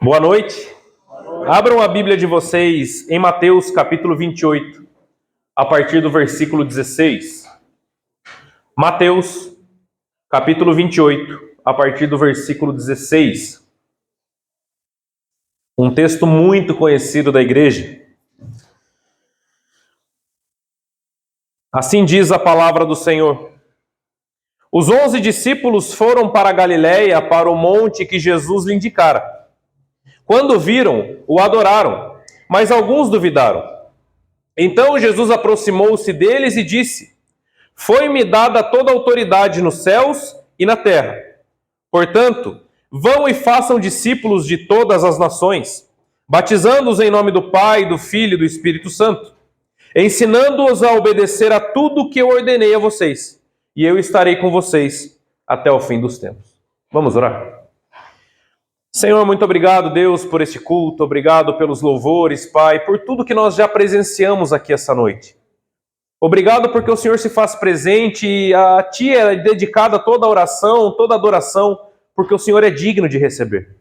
Boa noite. Abram a Bíblia de vocês em Mateus capítulo 28, a partir do versículo 16. Mateus capítulo 28, a partir do versículo 16. Um texto muito conhecido da igreja. Assim diz a palavra do Senhor. Os 11 discípulos foram para a Galiléia, para o monte que Jesus lhe indicara. Quando viram, o adoraram, mas alguns duvidaram. Então Jesus aproximou-se deles e disse: Foi-me dada toda a autoridade nos céus e na terra. Portanto, vão e façam discípulos de todas as nações, batizando-os em nome do Pai, do Filho e do Espírito Santo, ensinando-os a obedecer a tudo o que eu ordenei a vocês, e eu estarei com vocês até o fim dos tempos. Vamos orar? Senhor, muito obrigado, Deus, por este culto, obrigado pelos louvores, Pai, por tudo que nós já presenciamos aqui essa noite. Obrigado porque o Senhor se faz presente e a Ti é dedicada toda a oração, toda a adoração, porque o Senhor é digno de receber.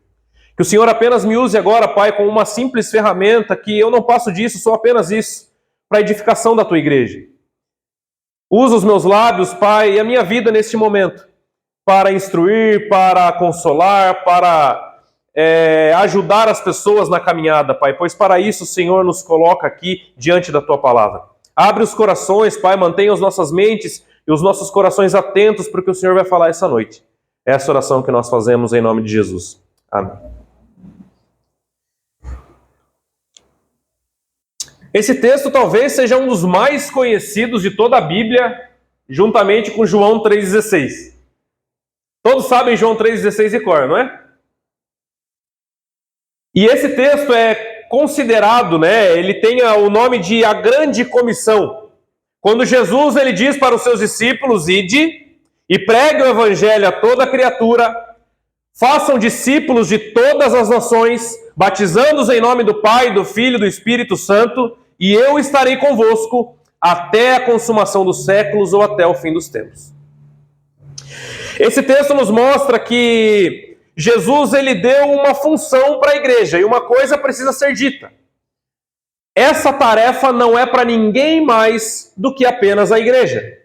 Que o Senhor apenas me use agora, Pai, como uma simples ferramenta, que eu não passo disso, sou apenas isso, para a edificação da Tua igreja. Usa os meus lábios, Pai, e a minha vida neste momento, para instruir, para consolar, para ajudar as pessoas na caminhada, Pai, pois para isso o Senhor nos coloca aqui diante da Tua palavra. Abre os corações, Pai, mantenha as nossas mentes e os nossos corações atentos para o que o Senhor vai falar essa noite. É essa oração que nós fazemos em nome de Jesus. Amém. Esse texto talvez seja um dos mais conhecidos de toda a Bíblia, juntamente com João 3,16. Todos sabem João 3,16 de cor, não é? E esse texto é considerado, ele tem o nome de a grande comissão. Quando Jesus ele diz para os seus discípulos, ide e pregue o evangelho a toda criatura, façam discípulos de todas as nações, batizando-os em nome do Pai, do Filho e do Espírito Santo, e eu estarei convosco até a consumação dos séculos ou até o fim dos tempos. Esse texto nos mostra que Jesus ele deu uma função para a igreja e uma coisa precisa ser dita. Essa tarefa não é para ninguém mais do que apenas a igreja.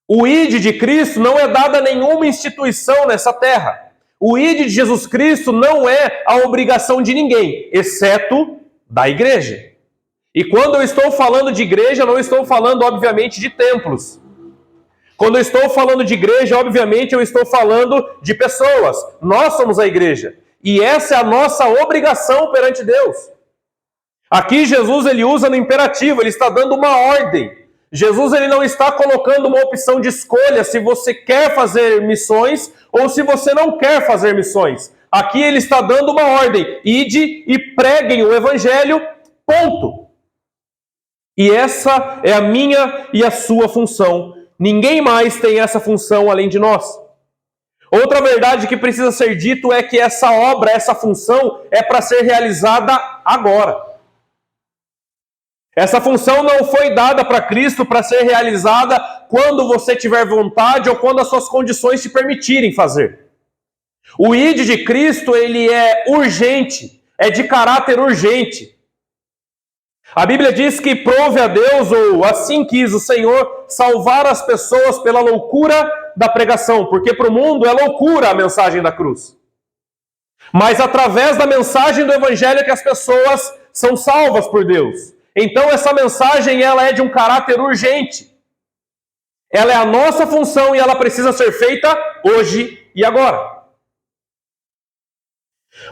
O ID de Cristo não é dado a nenhuma instituição nessa terra. O ID de Jesus Cristo não é a obrigação de ninguém, exceto da igreja. E quando eu estou falando de igreja, não estou falando, obviamente, de templos. Quando eu estou falando de igreja, obviamente, eu estou falando de pessoas. Nós somos a igreja. E essa é a nossa obrigação perante Deus. Aqui Jesus ele usa no imperativo, ele está dando uma ordem. Jesus ele não está colocando uma opção de escolha se você quer fazer missões ou se você não quer fazer missões. Aqui ele está dando uma ordem. Ide e preguem o evangelho, ponto. E essa é a minha e a sua função. Ninguém mais tem essa função além de nós. Outra verdade que precisa ser dito é que essa obra, essa função, é para ser realizada agora. Essa função não foi dada para Cristo para ser realizada quando você tiver vontade ou quando as suas condições te permitirem fazer. O ID de Cristo, ele é urgente, é de caráter urgente. A Bíblia diz que prove a Deus, ou assim quis o Senhor, salvar as pessoas pela loucura da pregação, porque para o mundo é loucura a mensagem da cruz. Mas através da mensagem do Evangelho é que as pessoas são salvas por Deus. Então essa mensagem ela é de um caráter urgente. Ela é a nossa função e ela precisa ser feita hoje e agora.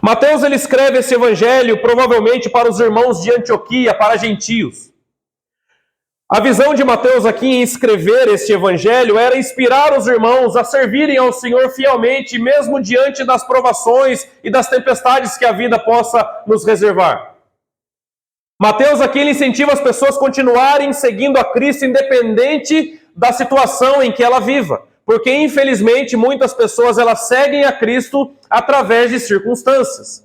Mateus ele escreve esse evangelho provavelmente para os irmãos de Antioquia, para gentios. A visão de Mateus aqui em escrever este evangelho era inspirar os irmãos a servirem ao Senhor fielmente, mesmo diante das provações e das tempestades que a vida possa nos reservar. Mateus aqui ele incentiva as pessoas a continuarem seguindo a Cristo independente da situação em que ela viva. Porque, infelizmente, muitas pessoas elas seguem a Cristo através de circunstâncias.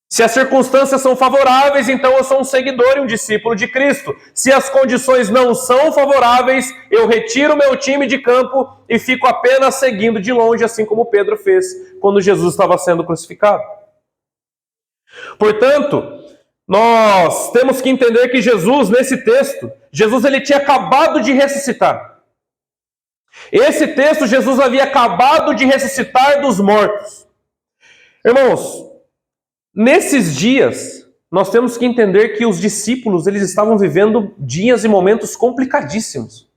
Se as circunstâncias são favoráveis, então eu sou um seguidor e um discípulo de Cristo. Se as condições não são favoráveis, eu retiro meu time de campo e fico apenas seguindo de longe, assim como Pedro fez quando Jesus estava sendo crucificado. Portanto, nós temos que entender que Jesus, nesse texto, Jesus ele tinha acabado de ressuscitar. Esse texto, Jesus havia acabado de ressuscitar dos mortos. Irmãos, nesses dias, nós temos que entender que os discípulos, eles estavam vivendo dias e momentos complicadíssimos.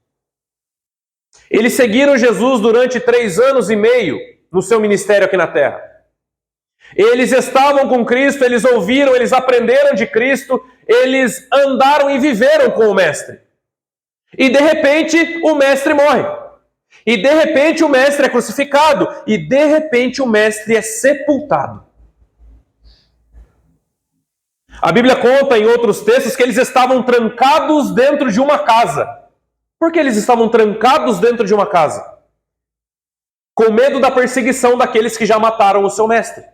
Eles seguiram Jesus durante 3 anos e meio no seu ministério aqui na terra. Eles estavam com Cristo, eles ouviram, eles aprenderam de Cristo, eles andaram e viveram com o Mestre. E de repente o Mestre morre. E de repente o Mestre é crucificado. E de repente o Mestre é sepultado. A Bíblia conta em outros textos que eles estavam trancados dentro de uma casa. Por que eles estavam trancados dentro de uma casa? Com medo da perseguição daqueles que já mataram o seu mestre.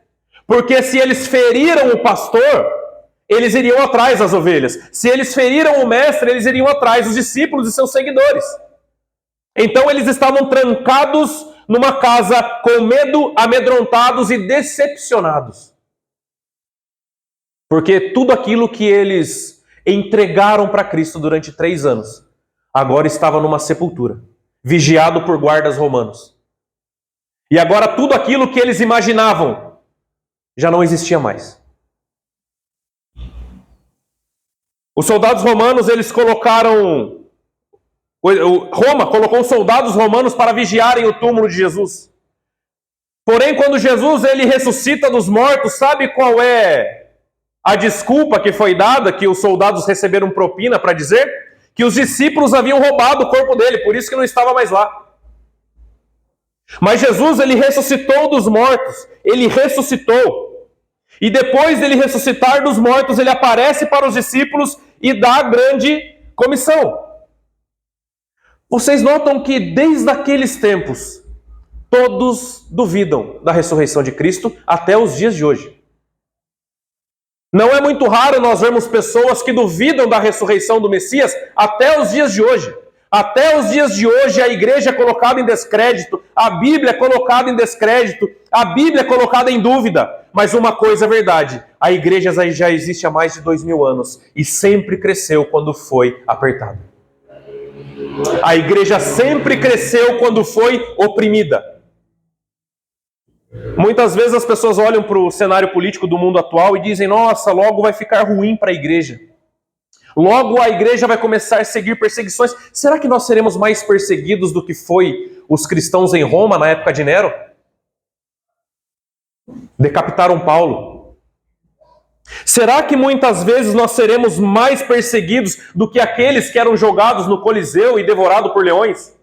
Porque se eles feriram o pastor, eles iriam atrás das ovelhas. Se eles feriram o mestre, eles iriam atrás dos discípulos e seus seguidores. Então eles estavam trancados numa casa com medo, amedrontados e decepcionados. Porque tudo aquilo que eles entregaram para Cristo durante 3 anos, agora estava numa sepultura, vigiado por guardas romanos. E agora tudo aquilo que eles imaginavam já não existia mais. Os soldados romanos, eles colocaram... Roma colocou soldados romanos para vigiarem o túmulo de Jesus. Porém, quando Jesus ele ressuscita dos mortos, sabe qual é a desculpa que foi dada, que os soldados receberam propina para dizer? Que os discípulos haviam roubado o corpo dele, por isso que não estava mais lá. Mas Jesus, ele ressuscitou dos mortos, ele ressuscitou. E depois dele ressuscitar dos mortos, ele aparece para os discípulos e dá a grande comissão. Vocês notam que desde aqueles tempos, todos duvidam da ressurreição de Cristo até os dias de hoje. Não é muito raro nós vermos pessoas que duvidam da ressurreição do Messias até os dias de hoje. Até os dias de hoje a igreja é colocada em descrédito, a Bíblia é colocada em descrédito, a Bíblia é colocada em dúvida. Mas uma coisa é verdade, a igreja já existe há mais de 2000 anos e sempre cresceu quando foi apertada. A igreja sempre cresceu quando foi oprimida. Muitas vezes as pessoas olham para o cenário político do mundo atual e dizem: nossa, logo vai ficar ruim para a igreja. Logo a igreja vai começar a seguir perseguições. Será que nós seremos mais perseguidos do que foi os cristãos em Roma na época de Nero? Decapitaram Paulo. Será que muitas vezes nós seremos mais perseguidos do que aqueles que eram jogados no Coliseu e devorados por leões?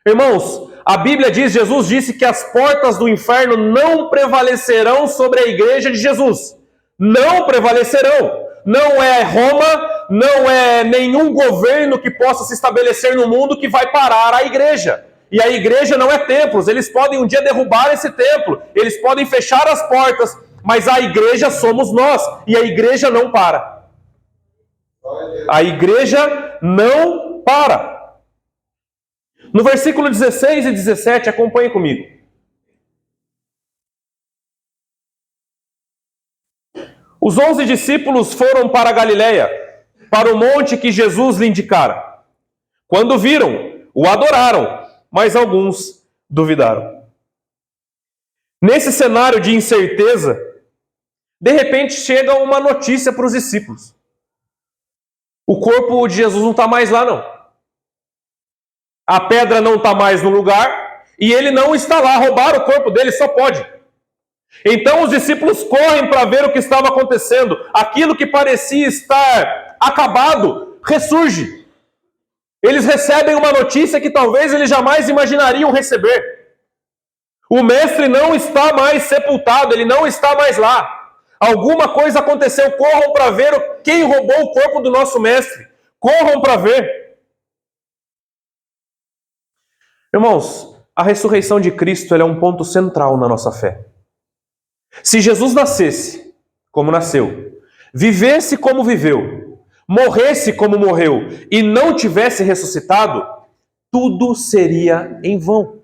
Irmãos, a Bíblia diz, Jesus disse que as portas do inferno não prevalecerão sobre a igreja de Jesus. Não prevalecerão. Não é Roma, não é nenhum governo que possa se estabelecer no mundo que vai parar a igreja. E a igreja não é templos, eles podem um dia derrubar esse templo, eles podem fechar as portas, mas a igreja somos nós, e a igreja não para. A igreja não para. No versículo 16 e 17, acompanhe comigo. Os 11 discípulos foram para a Galiléia, para o monte que Jesus lhe indicara. Quando viram, o adoraram, mas alguns duvidaram. Nesse cenário de incerteza, de repente chega uma notícia para os discípulos. O corpo de Jesus não está mais lá, não. A pedra não está mais no lugar e ele não está lá. Roubaram o corpo dele, só pode. Então os discípulos correm para ver o que estava acontecendo. Aquilo que parecia estar acabado ressurge. Eles recebem uma notícia que talvez eles jamais imaginariam receber. O mestre não está mais sepultado, ele não está mais lá. Alguma coisa aconteceu, corram para ver quem roubou o corpo do nosso mestre. Corram para ver. Irmãos, a ressurreição de Cristo ela é um ponto central na nossa fé. Se Jesus nascesse como nasceu, vivesse como viveu, morresse como morreu e não tivesse ressuscitado, tudo seria em vão.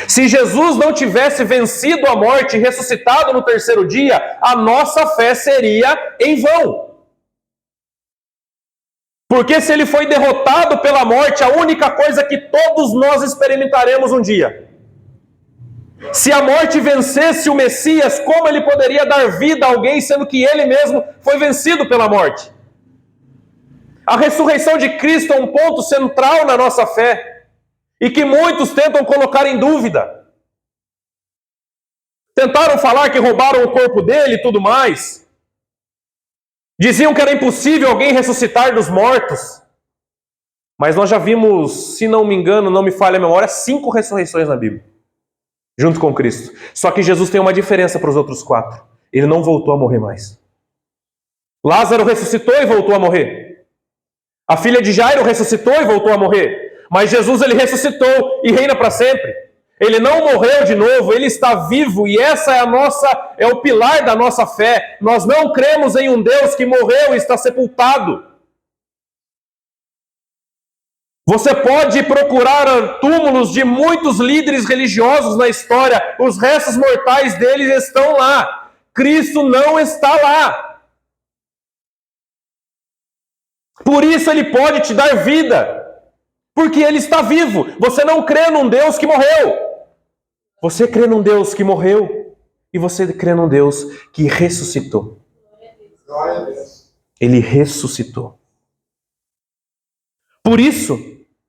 Se Jesus não tivesse vencido a morte e ressuscitado no terceiro dia, a nossa fé seria em vão. Porque se ele foi derrotado pela morte, a única coisa que todos nós experimentaremos um dia. Se a morte vencesse o Messias, como ele poderia dar vida a alguém, sendo que ele mesmo foi vencido pela morte? A ressurreição de Cristo é um ponto central na nossa fé, e que muitos tentam colocar em dúvida. Tentaram falar que roubaram o corpo dele e tudo mais. Diziam que era impossível alguém ressuscitar dos mortos. Mas nós já vimos, se não me engano, não me falha a memória, 5 ressurreições na Bíblia, junto com Cristo. Só que Jesus tem uma diferença para os outros 4. Ele não voltou a morrer mais. Lázaro ressuscitou e voltou a morrer. A filha de Jairo ressuscitou e voltou a morrer. Mas Jesus, ele ressuscitou e reina para sempre. Ele não morreu de novo, ele está vivo, e essa é o pilar da nossa fé. Nós não cremos em um Deus que morreu e está sepultado. Você pode procurar túmulos de muitos líderes religiosos na história, os restos mortais deles estão lá. Cristo não está lá. Por isso ele pode te dar vida, porque ele está vivo. Você não crê num Deus que morreu. Você crê num Deus que morreu e você crê num Deus que ressuscitou. Ele ressuscitou. Por isso,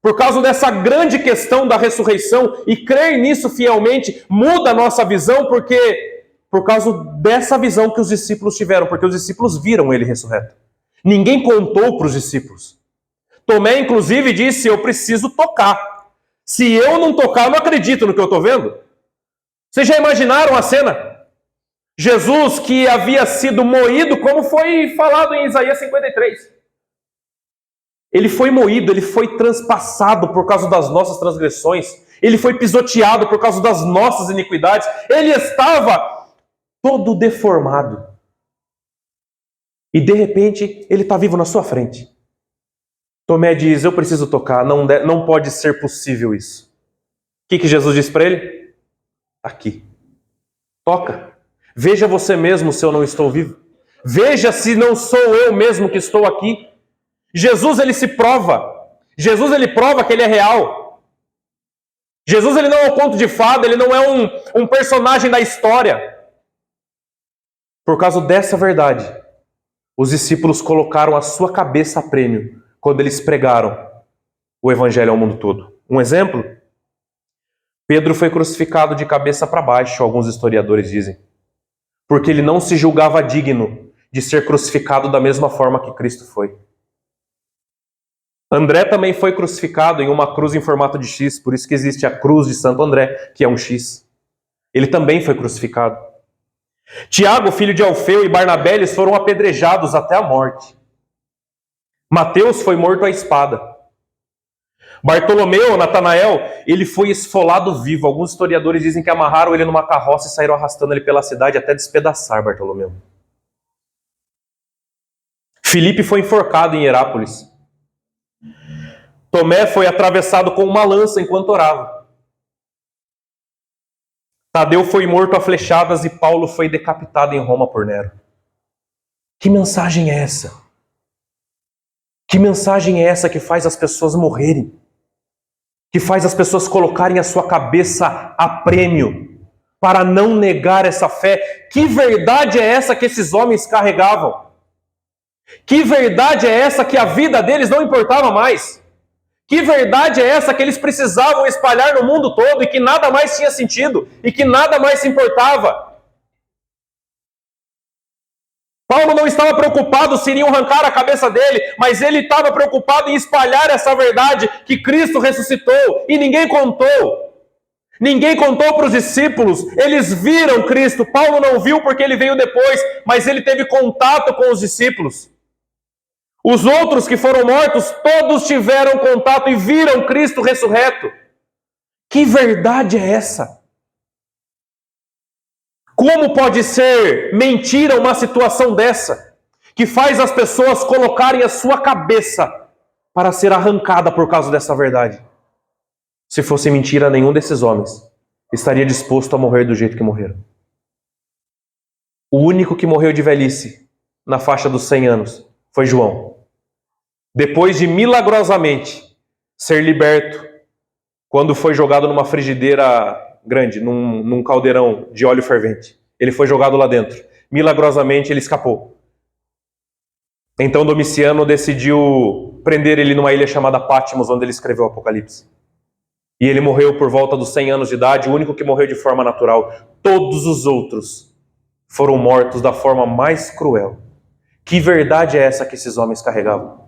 por causa dessa grande questão da ressurreição, e crer nisso fielmente muda a nossa visão, porque por causa dessa visão que os discípulos tiveram, porque os discípulos viram ele ressurreto. Ninguém contou para os discípulos. Tomé, inclusive, disse: eu preciso tocar. Se eu não tocar, eu não acredito no que eu estou vendo. Vocês já imaginaram a cena? Jesus que havia sido moído, como foi falado em Isaías 53. Ele foi moído, ele foi transpassado por causa das nossas transgressões. Ele foi pisoteado por causa das nossas iniquidades. Ele estava todo deformado. E de repente, ele está vivo na sua frente. Tomé diz: eu preciso tocar, não pode ser possível isso. O que Jesus disse para ele? Aqui. Toca. Veja você mesmo se eu não estou vivo. Veja se não sou eu mesmo que estou aqui. Jesus, ele se prova. Jesus, ele prova que ele é real. Jesus, ele não é um conto de fada, ele não é um personagem da história. Por causa dessa verdade, os discípulos colocaram a sua cabeça a prêmio quando eles pregaram o evangelho ao mundo todo. Um exemplo? Pedro foi crucificado de cabeça para baixo, alguns historiadores dizem, porque ele não se julgava digno de ser crucificado da mesma forma que Cristo foi. André também foi crucificado em uma cruz em formato de X, por isso que existe a cruz de Santo André, que é um X. Ele também foi crucificado. Tiago, filho de Alfeu, e Barnabé, eles foram apedrejados até a morte. Mateus foi morto à espada. Bartolomeu, Natanael, ele foi esfolado vivo. Alguns historiadores dizem que amarraram ele numa carroça e saíram arrastando ele pela cidade até despedaçar Bartolomeu. Filipe foi enforcado em Herápolis. Tomé foi atravessado com uma lança enquanto orava. Tadeu foi morto a flechadas e Paulo foi decapitado em Roma por Nero. Que mensagem é essa? Que mensagem é essa que faz as pessoas morrerem? Que faz as pessoas colocarem a sua cabeça a prêmio para não negar essa fé? Que verdade é essa que esses homens carregavam? Que verdade é essa que a vida deles não importava mais? Que verdade é essa que eles precisavam espalhar no mundo todo e que nada mais tinha sentido e que nada mais se importava? Paulo não estava preocupado se iriam arrancar a cabeça dele, mas ele estava preocupado em espalhar essa verdade que Cristo ressuscitou e ninguém contou. Ninguém contou para os discípulos, eles viram Cristo. Paulo não viu porque ele veio depois, mas ele teve contato com os discípulos. Os outros que foram mortos, todos tiveram contato e viram Cristo ressurreto. Que verdade é essa? Como pode ser mentira uma situação dessa, que faz as pessoas colocarem a sua cabeça para ser arrancada por causa dessa verdade? Se fosse mentira, nenhum desses homens estaria disposto a morrer do jeito que morreram. O único que morreu de velhice, na faixa dos 100 anos, foi João. Depois de milagrosamente ser liberto, quando foi jogado numa frigideira grande, num caldeirão de óleo fervente. Ele foi jogado lá dentro. Milagrosamente ele escapou. Então Domiciano decidiu prender ele numa ilha chamada Patmos, onde ele escreveu o Apocalipse. E ele morreu por volta dos 100 anos de idade, o único que morreu de forma natural. Todos os outros foram mortos da forma mais cruel. Que verdade é essa que esses homens carregavam?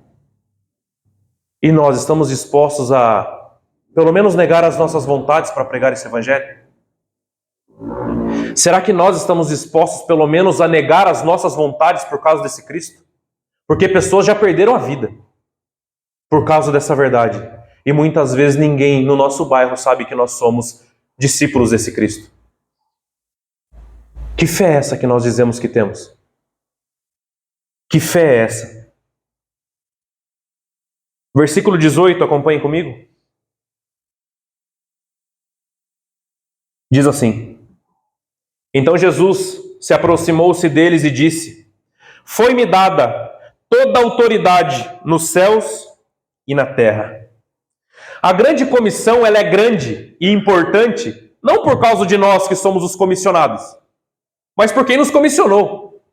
E nós estamos dispostos a, pelo menos, negar as nossas vontades para pregar esse evangelho? Será que nós estamos dispostos, pelo menos, a negar as nossas vontades por causa desse Cristo? Porque pessoas já perderam a vida por causa dessa verdade. E muitas vezes ninguém no nosso bairro sabe que nós somos discípulos desse Cristo. Que fé é essa que nós dizemos que temos? Que fé é essa? Versículo 18, acompanhem comigo. Diz assim: Então Jesus se aproximou-se deles e disse: Foi-me dada toda a autoridade nos céus e na terra. A grande comissão, ela é grande e importante, não por causa de nós que somos os comissionados, mas por quem nos comissionou.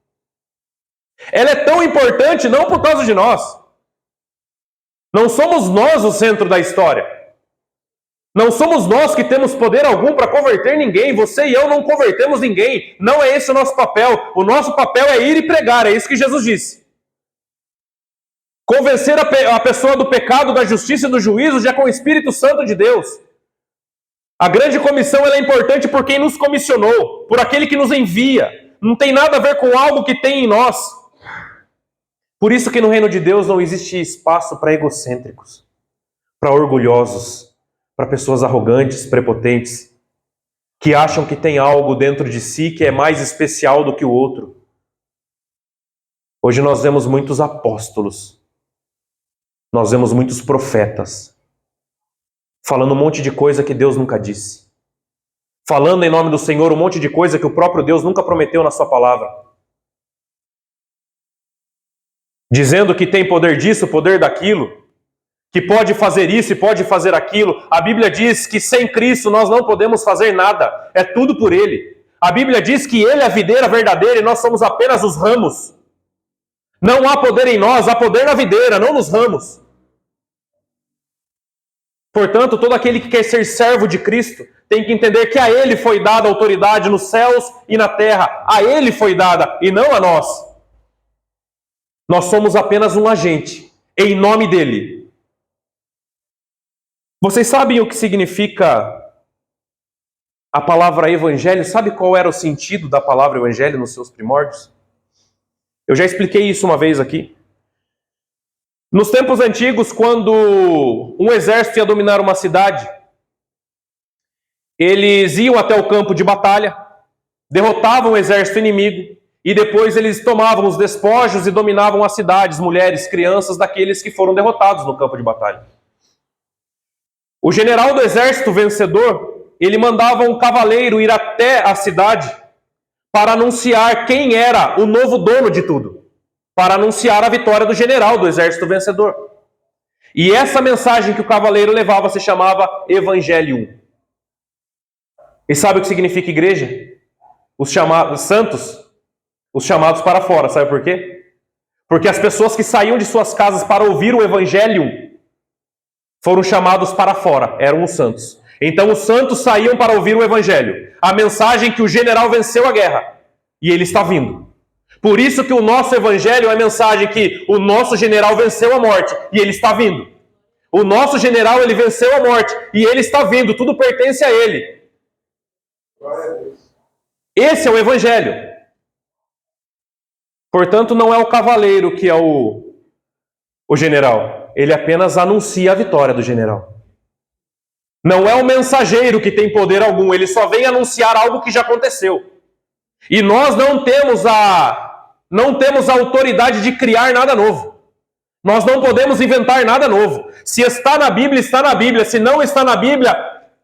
Ela é tão importante não por causa de nós. Não somos nós o centro da história. Não somos nós que temos poder algum para converter ninguém. Você e eu não convertemos ninguém. Não é esse o nosso papel. O nosso papel é ir e pregar. É isso que Jesus disse. Convencer a pessoa do pecado, da justiça e do juízo já com o Espírito Santo de Deus. A grande comissão ela é importante por quem nos comissionou, por aquele que nos envia. Não tem nada a ver com algo que tem em nós. Por isso que no reino de Deus não existe espaço para egocêntricos, para orgulhosos, para pessoas arrogantes, prepotentes, que acham que tem algo dentro de si que é mais especial do que o outro. Hoje nós vemos muitos apóstolos, nós vemos muitos profetas, falando um monte de coisa que Deus nunca disse. Falando em nome do Senhor um monte de coisa que o próprio Deus nunca prometeu na sua palavra. Dizendo que tem poder disso, poder daquilo, que pode fazer isso e pode fazer aquilo. A Bíblia diz que sem Cristo nós não podemos fazer nada. É tudo por Ele. A Bíblia diz que Ele é a videira verdadeira e nós somos apenas os ramos. Não há poder em nós, há poder na videira, não nos ramos. Portanto, todo aquele que quer ser servo de Cristo tem que entender que a Ele foi dada autoridade nos céus e na terra. A Ele foi dada e não a nós. Nós somos apenas um agente, em nome dEle. Vocês sabem o que significa a palavra evangelho? Sabe qual era o sentido da palavra evangelho nos seus primórdios? Eu já expliquei isso uma vez aqui. Nos tempos antigos, quando um exército ia dominar uma cidade, eles iam até o campo de batalha, derrotavam o exército inimigo e depois eles tomavam os despojos e dominavam as cidades, mulheres, crianças daqueles que foram derrotados no campo de batalha. O general do exército vencedor, ele mandava um cavaleiro ir até a cidade para anunciar quem era o novo dono de tudo, para anunciar a vitória do general do exército vencedor. E essa mensagem que o cavaleiro levava se chamava Evangelium. E sabe o que significa igreja? Os chamados santos, os chamados para fora. Sabe por quê? Porque as pessoas que saíam de suas casas para ouvir o Evangelium foram chamados para fora, eram os santos. Então os santos saíam para ouvir o Evangelho, a mensagem que o general venceu a guerra, e ele está vindo. Por isso que o nosso Evangelho é a mensagem que o nosso general venceu a morte, e ele está vindo. O nosso general, ele venceu a morte, e ele está vindo, tudo pertence a ele. Esse é o Evangelho. Portanto, não é o cavaleiro que é o general. Ele apenas anuncia a vitória do general. Não é o mensageiro que tem poder algum. Ele só vem anunciar algo que já aconteceu. E nós não temos a autoridade de criar nada novo. Nós não podemos inventar nada novo. Se está na Bíblia, está na Bíblia. Se não está na Bíblia,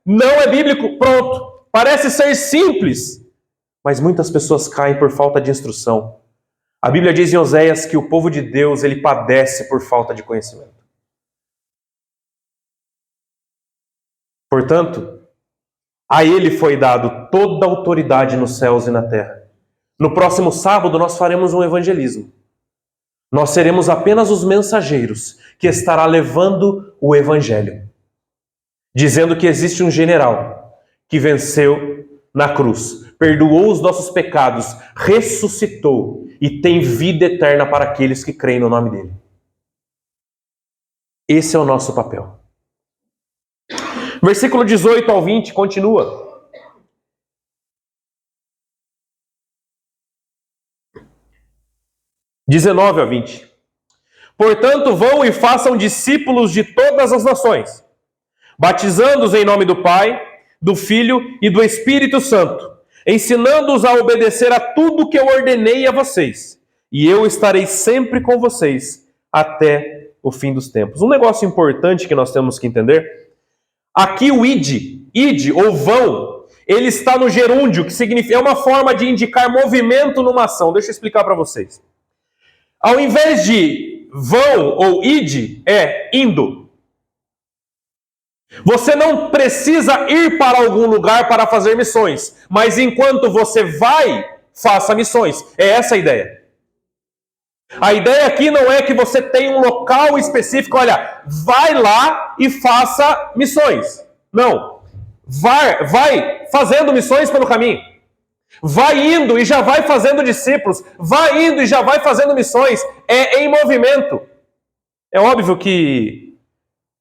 não é bíblico. Pronto. Parece ser simples, mas muitas pessoas caem por falta de instrução. A Bíblia diz em Oséias que o povo de Deus, ele padece por falta de conhecimento. Portanto, a ele foi dado toda a autoridade nos céus e na terra. No próximo sábado nós faremos um evangelismo. Nós seremos apenas os mensageiros que estará levando o evangelho, dizendo que existe um general que venceu na cruz, perdoou os nossos pecados, ressuscitou e tem vida eterna para aqueles que creem no nome dele. Esse é o nosso papel. Versículo 18 ao 20 continua. (19 a 20). Portanto, vão e façam discípulos de todas as nações, batizando-os em nome do Pai, do Filho e do Espírito Santo, ensinando-os a obedecer a tudo que eu ordenei a vocês. E eu estarei sempre com vocês até o fim dos tempos. Um negócio importante que nós temos que entender. Aqui o id ou vão, ele está no gerúndio, que significa, é uma forma de indicar movimento numa ação. Deixa eu explicar para vocês. Ao invés de vão ou id, é indo. Você não precisa ir para algum lugar para fazer missões, mas enquanto você vai, faça missões. É essa a ideia. A ideia aqui não é que você tem um local específico, olha, vai lá e faça missões. Não. Vai fazendo missões pelo caminho. Vai indo e já vai fazendo discípulos. Vai indo e já vai fazendo missões. É em movimento. É óbvio que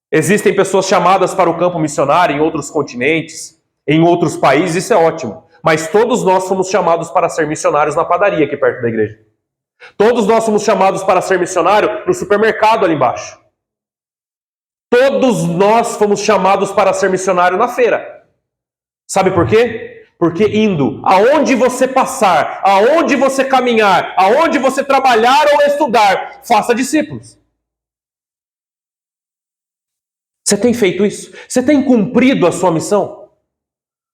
existem pessoas chamadas para o campo missionário em outros continentes, em outros países, isso é ótimo. Mas todos nós fomos chamados para ser missionários na padaria aqui perto da igreja. Todos nós somos chamados para ser missionário no supermercado ali embaixo. Todos nós fomos chamados para ser missionário na feira. Sabe por quê? Porque indo, aonde você passar, aonde você caminhar, aonde você trabalhar ou estudar, faça discípulos. Você tem feito isso? Você tem cumprido a sua missão?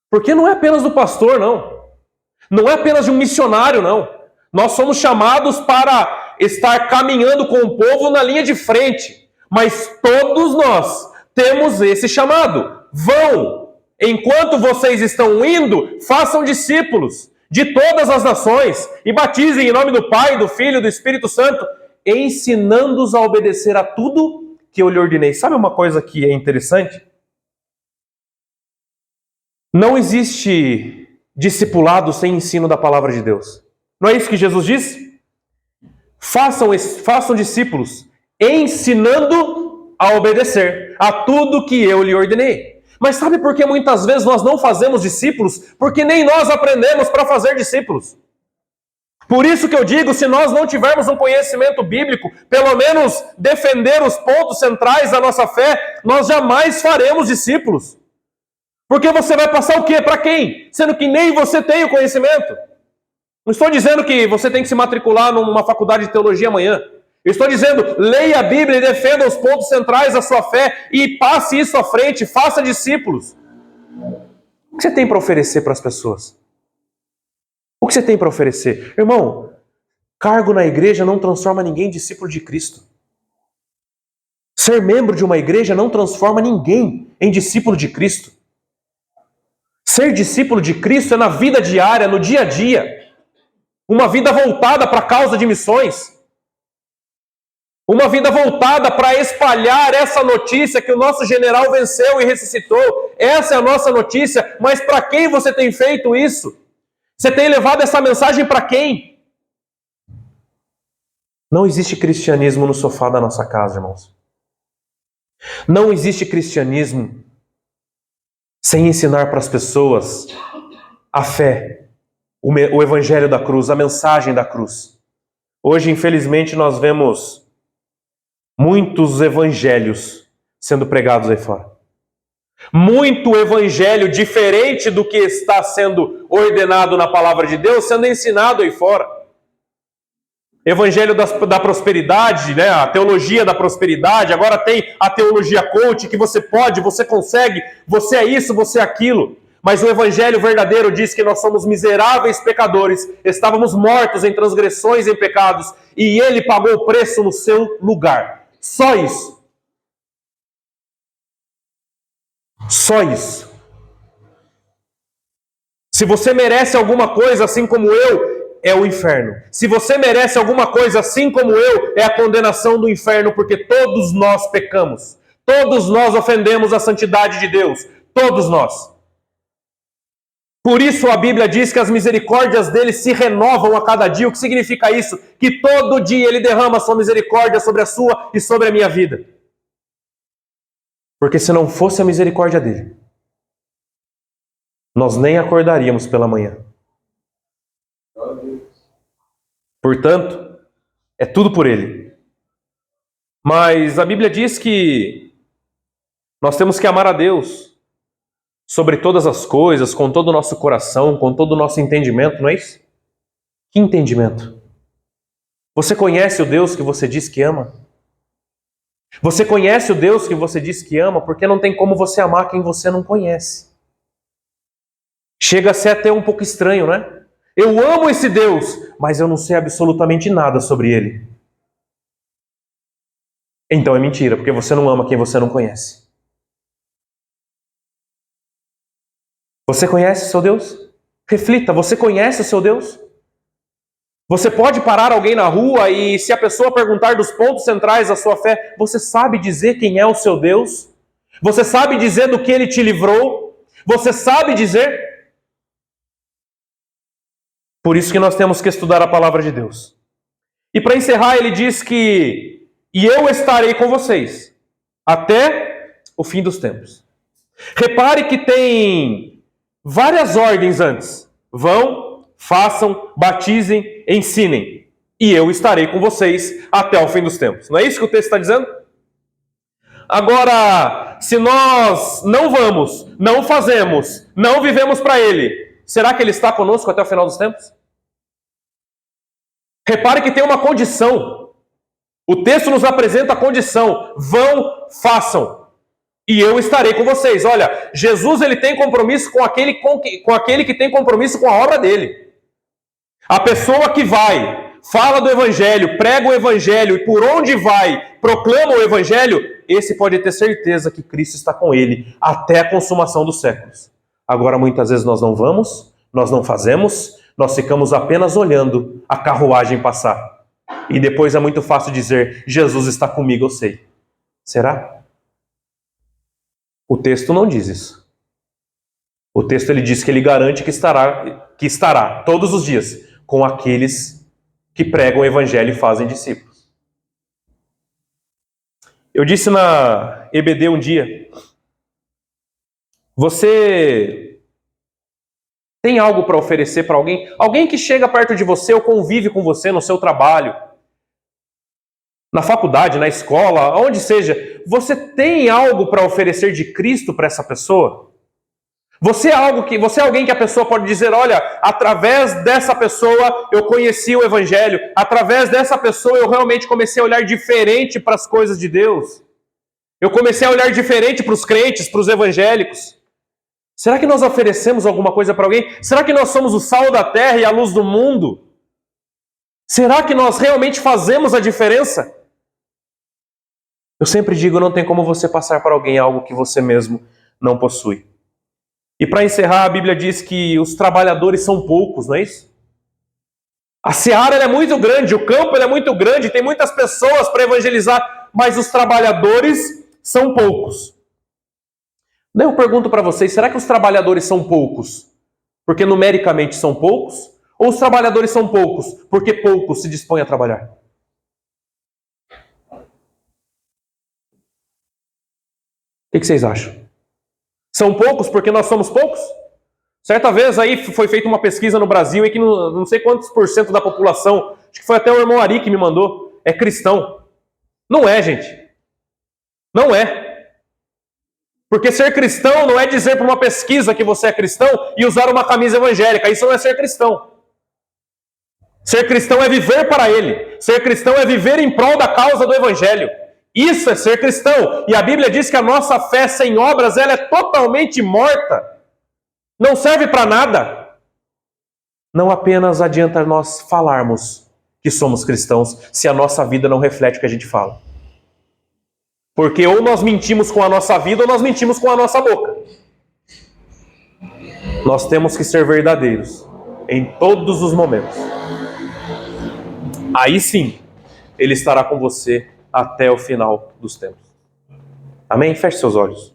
Porque não é apenas do pastor, não. Não é apenas de um missionário, não. Nós somos chamados para estar caminhando com o povo na linha de frente. Mas todos nós temos esse chamado. Vão! Enquanto vocês estão indo, façam discípulos de todas as nações e batizem em nome do Pai, do Filho e do Espírito Santo, ensinando-os a obedecer a tudo que eu lhe ordenei. Sabe uma coisa que é interessante? Não existe discipulado sem ensino da palavra de Deus. Não é isso que Jesus disse? Façam discípulos, ensinando a obedecer a tudo que eu lhe ordenei. Mas sabe por que muitas vezes nós não fazemos discípulos? Porque nem nós aprendemos para fazer discípulos. Por isso que eu digo, se nós não tivermos um conhecimento bíblico, pelo menos defender os pontos centrais da nossa fé, nós jamais faremos discípulos. Porque você vai passar o quê? Para quem? Sendo que nem você tem o conhecimento. Não estou dizendo que você tem que se matricular numa faculdade de teologia amanhã. Eu estou dizendo, leia a Bíblia e defenda os pontos centrais da sua fé e passe isso à frente, faça discípulos. O que você tem para oferecer para as pessoas? O que você tem para oferecer? Irmão, cargo na igreja não transforma ninguém em discípulo de Cristo. Ser membro de uma igreja não transforma ninguém em discípulo de Cristo. Ser discípulo de Cristo é na vida diária, no dia a dia. Uma vida voltada para a causa de missões. Uma vida voltada para espalhar essa notícia que o nosso general venceu e ressuscitou. Essa é a nossa notícia. Mas para quem você tem feito isso? Você tem levado essa mensagem para quem? Não existe cristianismo no sofá da nossa casa, irmãos. Não existe cristianismo sem ensinar para as pessoas a fé. O evangelho da cruz, a mensagem da cruz. Hoje, infelizmente, nós vemos muitos evangelhos sendo pregados aí fora. Muito evangelho diferente do que está sendo ordenado na palavra de Deus, sendo ensinado aí fora. Evangelho da prosperidade, né? A teologia da prosperidade, agora tem a teologia coach, que você pode, você consegue, você é isso, você é aquilo. Mas o evangelho verdadeiro diz que nós somos miseráveis pecadores, estávamos mortos em transgressões e em pecados, e ele pagou o preço no seu lugar. Só isso. Só isso. Se você merece alguma coisa assim como eu, é o inferno. Se você merece alguma coisa assim como eu, é a condenação do inferno, porque todos nós pecamos. Todos nós ofendemos a santidade de Deus. Todos nós. Por isso a Bíblia diz que as misericórdias dele se renovam a cada dia. O que significa isso? Que todo dia ele derrama a sua misericórdia sobre a sua e sobre a minha vida. Porque se não fosse a misericórdia dele, nós nem acordaríamos pela manhã. Portanto, é tudo por ele. Mas a Bíblia diz que nós temos que amar a Deus sobre todas as coisas, com todo o nosso coração, com todo o nosso entendimento, não é isso? Que entendimento? Você conhece o Deus que você diz que ama? Você conhece o Deus que você diz que ama? Porque não tem como você amar quem você não conhece. Chega a ser até um pouco estranho, né? Eu amo esse Deus, mas eu não sei absolutamente nada sobre ele. Então é mentira, porque você não ama quem você não conhece. Você conhece o seu Deus? Reflita, você conhece o seu Deus? Você pode parar alguém na rua e se a pessoa perguntar dos pontos centrais da sua fé, você sabe dizer quem é o seu Deus? Você sabe dizer do que ele te livrou? Você sabe dizer? Por isso que nós temos que estudar a palavra de Deus. E para encerrar, ele diz que e eu estarei com vocês até o fim dos tempos. Repare que tem várias ordens antes. Vão, façam, batizem, ensinem. E eu estarei com vocês até o fim dos tempos. Não é isso que o texto está dizendo? Agora, se nós não vamos, não fazemos, não vivemos para ele, será que ele está conosco até o final dos tempos? Repare que tem uma condição. O texto nos apresenta a condição. Vão, façam. E eu estarei com vocês. Olha, Jesus ele tem compromisso com aquele que tem compromisso com a obra dele. A pessoa que vai, fala do evangelho, prega o evangelho e por onde vai, proclama o evangelho, esse pode ter certeza que Cristo está com ele até a consumação dos séculos. Agora, muitas vezes nós não vamos, nós não fazemos, nós ficamos apenas olhando a carruagem passar. E depois é muito fácil dizer, Jesus está comigo, eu sei. Será? O texto não diz isso. O texto ele diz que ele garante que estará todos os dias com aqueles que pregam o evangelho e fazem discípulos. Eu disse na EBD um dia, você tem algo para oferecer para alguém? Alguém que chega perto de você ou convive com você no seu trabalho, na faculdade, na escola, onde seja, você tem algo para oferecer de Cristo para essa pessoa? Você é alguém que a pessoa pode dizer, olha, através dessa pessoa eu conheci o evangelho, através dessa pessoa eu realmente comecei a olhar diferente para as coisas de Deus. Eu comecei a olhar diferente para os crentes, para os evangélicos. Será que nós oferecemos alguma coisa para alguém? Será que nós somos o sal da terra e a luz do mundo? Será que nós realmente fazemos a diferença? Eu sempre digo, não tem como você passar para alguém algo que você mesmo não possui. E para encerrar, a Bíblia diz que os trabalhadores são poucos, não é isso? A seara é muito grande, o campo é muito grande, tem muitas pessoas para evangelizar, mas os trabalhadores são poucos. Daí eu pergunto para vocês, será que os trabalhadores são poucos porque numericamente são poucos? Ou os trabalhadores são poucos porque poucos se dispõem a trabalhar? O que vocês acham? São poucos porque nós somos poucos? Certa vez aí foi feita uma pesquisa no Brasil em que não sei quantos por cento da população, acho que foi até o irmão Ari que me mandou, é cristão. Não é, gente. Não é. Porque ser cristão não é dizer para uma pesquisa que você é cristão e usar uma camisa evangélica. Isso não é ser cristão. Ser cristão é viver para ele. Ser cristão é viver em prol da causa do evangelho. Isso é ser cristão. E a Bíblia diz que a nossa fé sem obras ela é totalmente morta. Não serve para nada. Não apenas adianta nós falarmos que somos cristãos se a nossa vida não reflete o que a gente fala. Porque ou nós mentimos com a nossa vida ou nós mentimos com a nossa boca. Nós temos que ser verdadeiros em todos os momentos. Aí sim, Ele estará com você até o final dos tempos. Amém? Feche seus olhos.